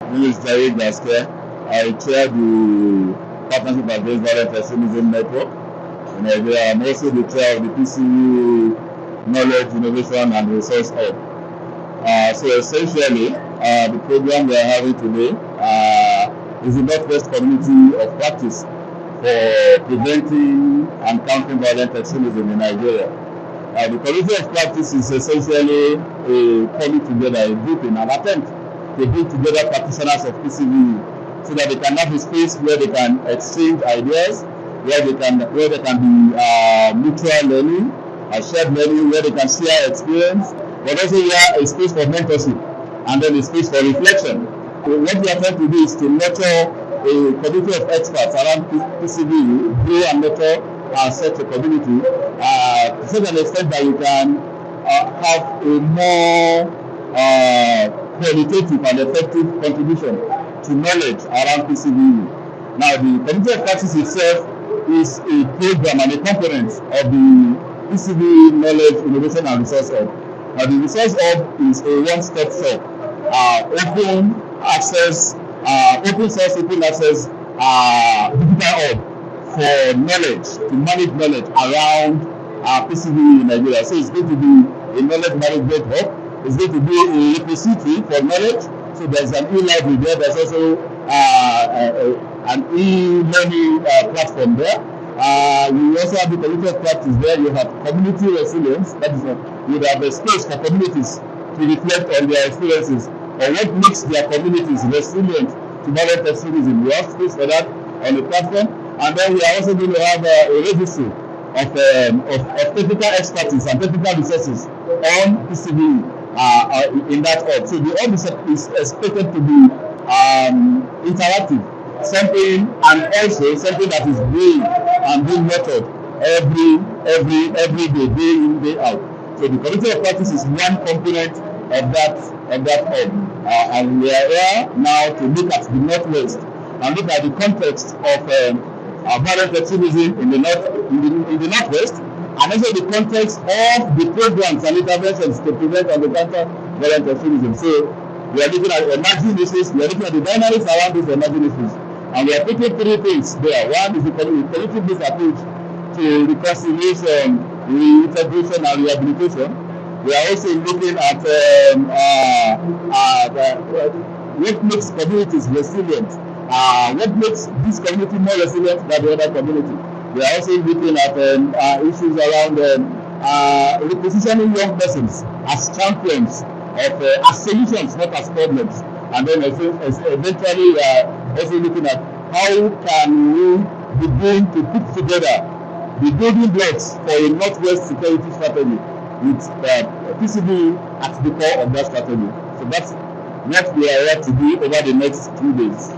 This is Jerry Gasker. I chair the Partnership Against Violent Extremism Network in Nigeria. I'm also the chair of the PCVE Knowledge, Innovation and Resource Hub. So essentially, the program we are having today is the Northwest Community of Practice for preventing and countering violent extremism in Nigeria. The Community of Practice is essentially a coming together, a grouping, an attempt to bring together practitioners of PCVE so that they can have a space where they can exchange ideas, where they can be mutual learning, shared learning, where they can share experience, but also a space for mentorship and then a space for reflection. So what we are trying to do is to nurture a community of experts around PCVE, grow and nurture such a community to such an extent that we can have a more qualitative and effective contribution to knowledge around PCVE. Now, the Community of Practice itself is a program and a component of the PCVE Knowledge, Innovation and Resource Hub. Now, the Resource Hub is a one-stop shop, open access, open source, open access digital hub for knowledge, to manage knowledge around PCVE in Nigeria. So it's going to be a knowledge management hub. It's going to be a repository for knowledge. So there's an e-library there. There's also an e-learning platform there. You also have the community of practice there. You have community resilience. That is, you have a space for communities to reflect on their experiences or what makes their communities resilient to violent extremism. We have space for that on the platform. And then we are also going to have a registry of technical expertise and technical resources on PCVE in that hub. So the hub is expected to be interactive, something that is being nurtured every day, day in, day out. So the community of practice is one component of that hub, and we are here now to look at the Northwest and look at the context of violent extremism in the Northwest, and also the context of the programs and interventions to prevent and counter violent extremism. So we are looking at emerging issues, we are looking at the dynamics around these emerging issues, and we are taking three things there. One is the community-based approach to reconciliation, reintegration, and rehabilitation. We are also looking at what makes communities resilient. What makes this community more resilient than the other community? We are also looking at issues around repositioning young persons as champions of as solutions, not as problems. And then eventually we are also looking at how can we begin to put together the building blocks for a Northwest security strategy with PCVE at the core of that strategy. So that's what we are here to do over the next 2 days.